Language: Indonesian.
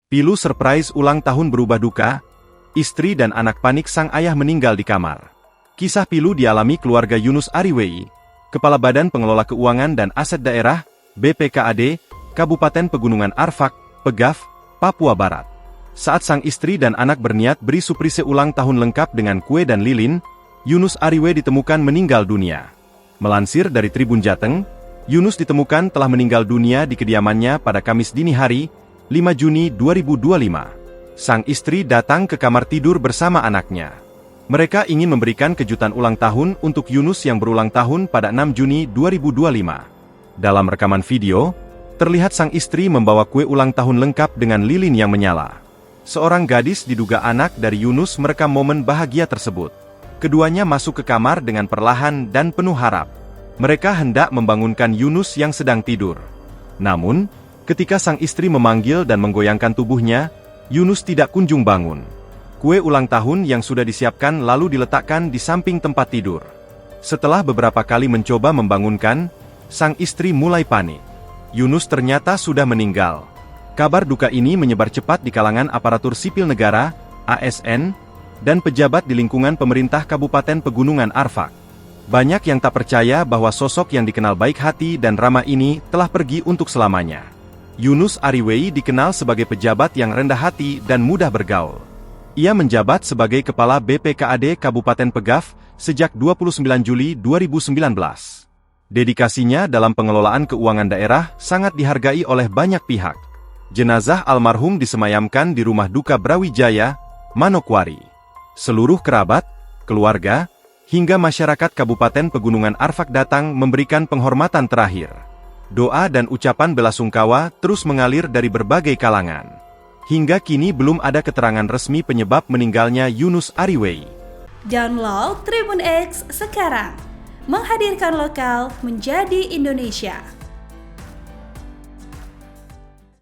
Pilu surprise ulang tahun berubah duka, istri dan anak panik sang ayah meninggal di kamar. Kisah pilu dialami keluarga Yunus Ariwei, Kepala Badan Pengelola Keuangan dan Aset Daerah, BPKAD, Kabupaten Pegunungan Arfak, Pegaf, Papua Barat. Saat sang istri dan anak berniat beri surprise ulang tahun lengkap dengan kue dan lilin, Yunus Ariwei ditemukan meninggal dunia. Melansir dari Tribun Jateng, Yunus ditemukan telah meninggal dunia di kediamannya pada Kamis dini hari, 5 Juni 2025. Sang istri datang ke kamar tidur bersama anaknya. Mereka ingin memberikan kejutan ulang tahun untuk Yunus yang berulang tahun pada 6 Juni 2025. Dalam rekaman video, terlihat sang istri membawa kue ulang tahun lengkap dengan lilin yang menyala. Seorang gadis diduga anak dari Yunus merekam momen bahagia tersebut. Keduanya masuk ke kamar dengan perlahan dan penuh harap. Mereka hendak membangunkan Yunus yang sedang tidur. Namun, ketika sang istri memanggil dan menggoyangkan tubuhnya, Yunus tidak kunjung bangun. Kue ulang tahun yang sudah disiapkan lalu diletakkan di samping tempat tidur. Setelah beberapa kali mencoba membangunkan, sang istri mulai panik. Yunus ternyata sudah meninggal. Kabar duka ini menyebar cepat di kalangan aparatur sipil negara, ASN, dan pejabat di lingkungan pemerintah Kabupaten Pegunungan Arfak. Banyak yang tak percaya bahwa sosok yang dikenal baik hati dan ramah ini telah pergi untuk selamanya. Yunus Ariwei dikenal sebagai pejabat yang rendah hati dan mudah bergaul. Ia menjabat sebagai Kepala BPKAD Kabupaten Pegaf sejak 29 Juli 2019. Dedikasinya dalam pengelolaan keuangan daerah sangat dihargai oleh banyak pihak. Jenazah almarhum disemayamkan di Rumah Duka Brawijaya, Manokwari. Seluruh kerabat, keluarga, hingga masyarakat Kabupaten Pegunungan Arfak datang memberikan penghormatan terakhir. Doa dan ucapan belasungkawa terus mengalir dari berbagai kalangan. Hingga kini belum ada keterangan resmi penyebab meninggalnya Yunus Ariwei. Download Tribun X sekarang, menghadirkan lokal menjadi Indonesia.